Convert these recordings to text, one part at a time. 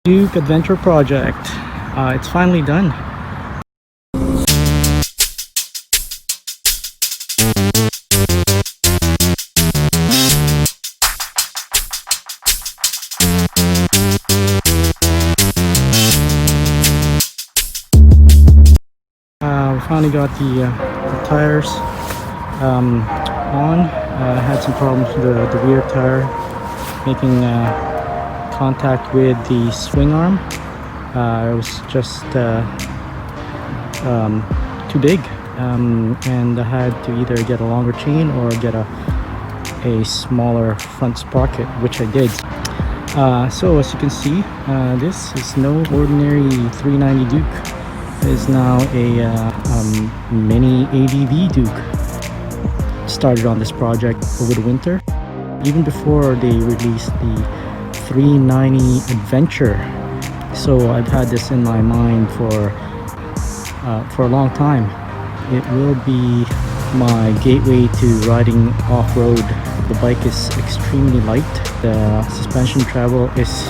Duke Adventure Project. It's finally done. We finally got the tires on. Had some problems with the rear tire making contact with the swing arm. It was just too big, and I had to either get a longer chain or get a smaller front sprocket, which I did. So as you can see, this is no ordinary 390 Duke. It is now a mini ADV Duke. Started on this project over the winter, even before they released the 390 Adventure. So I've had this in my mind for a long time. It will be my gateway to riding off-road. The bike is extremely light. The suspension travel is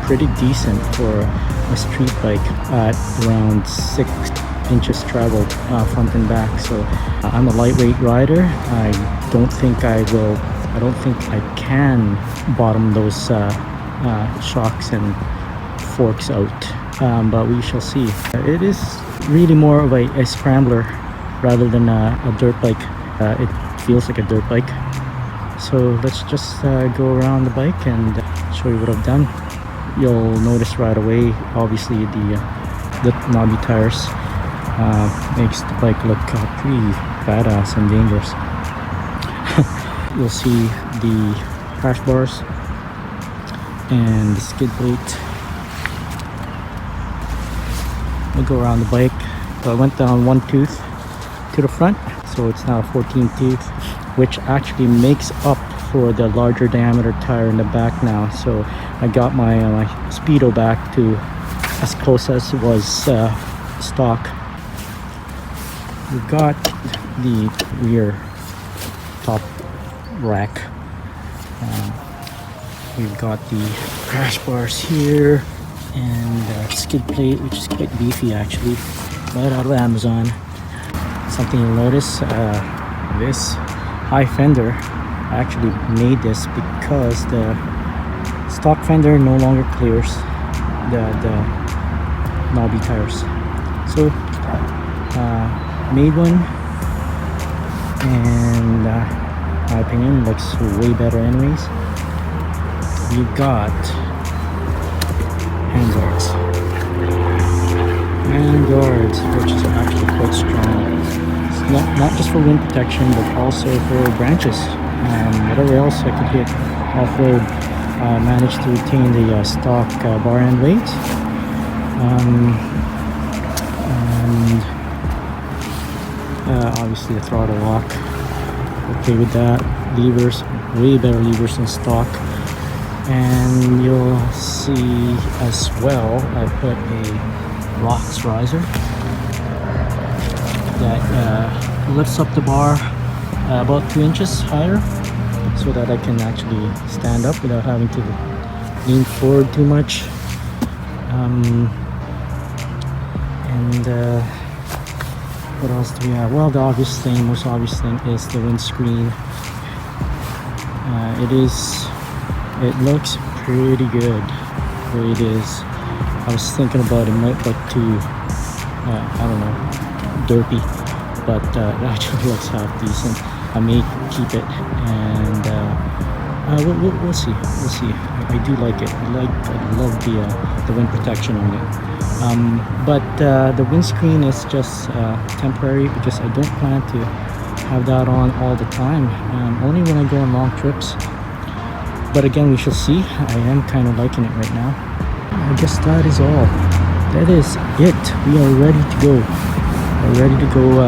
pretty decent for a street bike at around 6 inches traveled front and back. So I'm a lightweight rider. I don't think I can bottom those shocks and forks out, but we shall see. It is really more of a scrambler rather than a dirt bike. It feels like a dirt bike. So let's just go around the bike and show you what I've done. You'll notice right away, obviously, the knobby tires makes the bike look pretty badass and dangerous. You'll see the crash bars and the skid plate. We'll go around the bike. So I went down one tooth to the front, so it's now a 14 tooth, which actually makes up for the larger diameter tire in the back now. So I got my Speedo back to as close as it was stock. We've got the rear top rack. We've got the crash bars here and skid plate, which is quite beefy actually, right out of Amazon. Something you'll notice, this high fender, I actually made this because the stock fender no longer clears the knobby tires. So made one, and my opinion looks way better anyways. You got handguards, which is actually quite strong. It's not just for wind protection, but also for branches and whatever else I could hit off-road. Managed to retain the stock bar end weight, and obviously the throttle lock. Okay with that. Levers, way better levers than stock. And you'll see as well, I put a rocks riser that lifts up the bar about 2 inches higher, so that I can actually stand up without having to lean forward too much. What else do we have? Well, the most obvious thing is the windscreen. It looks pretty good where it is. I was thinking about it might look too, I don't know, derpy, but it actually looks half decent. I may keep it, and we'll see. We'll see. I do like it. I love the wind protection on it. But the windscreen is just temporary because I don't plan to have that on all the time. Only when I go on long trips. But again, we shall see. I am kind of liking it right now. I guess that is all. That is it. We are ready to go. We're ready to go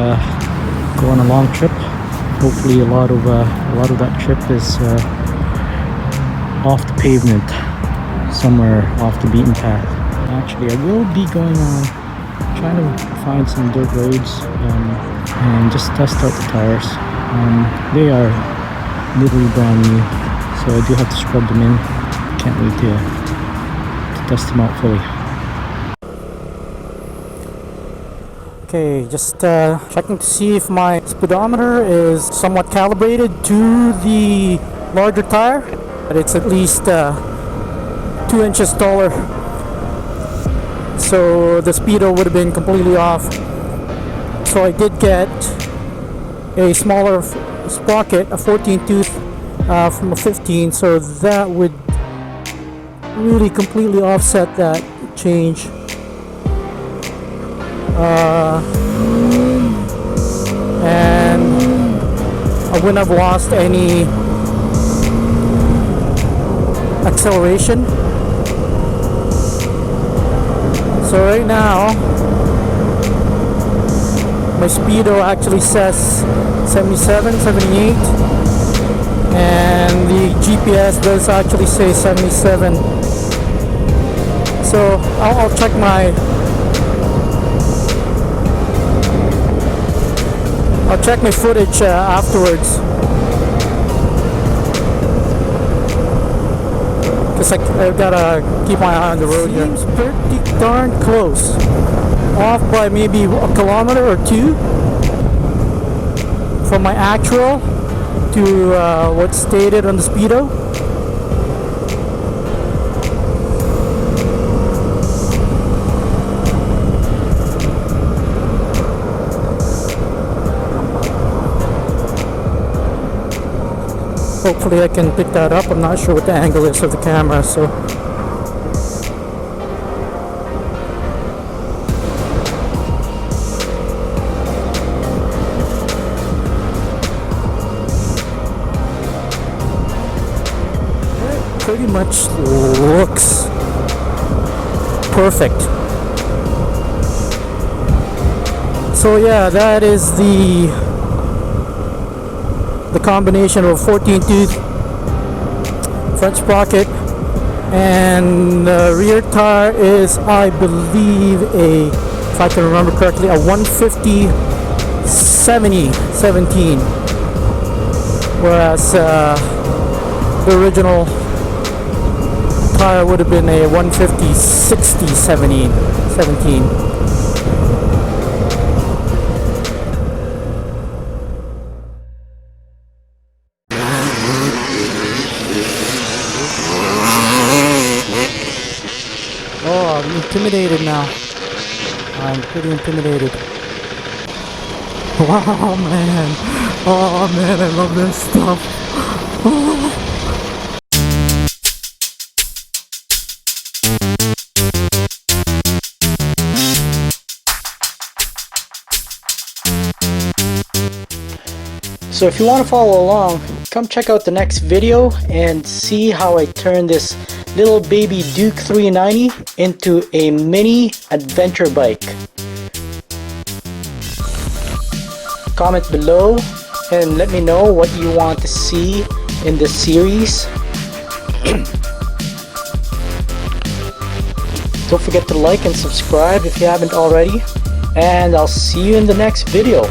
on a long trip. Hopefully a lot of that trip is off the pavement, somewhere off the beaten path. Actually, I will be going on trying to find some dirt roads and just test out the tires. They are literally brand new, so I do have to scrub them in. Can't wait to test them out fully. Okay, just checking to see if my speedometer is somewhat calibrated to the larger tire, but it's at least 2 inches taller, so the Speedo would have been completely off. So I did get a smaller sprocket, a 14 tooth from a 15, so that would really completely offset that change. And I wouldn't have lost any acceleration. So right now my Speedo actually says 77, 78, and the GPS does actually say 77. So I'll check my footage afterwards, because I've gotta keep my eye on the road here. Seems pretty darn close, off by maybe a kilometer or two from my actual to what's stated on the Speedo. Hopefully I can pick that up. I'm not sure what the angle is of the camera, so it pretty much looks perfect. So yeah, that is the combination of a 14 tooth front sprocket, and the rear tire is, I believe, if I can remember correctly, a 150 70 17, whereas the original tire would have been a 150 60 17. Oh, I'm intimidated now. I'm pretty intimidated. Wow, man. Oh, man, I love this stuff. Oh. So if you want to follow along, come check out the next video and see how I turn this little baby Duke 390 into a mini adventure bike. Comment below and let me know what you want to see in this series. Don't forget to like and subscribe if you haven't already, and I'll see you in the next video.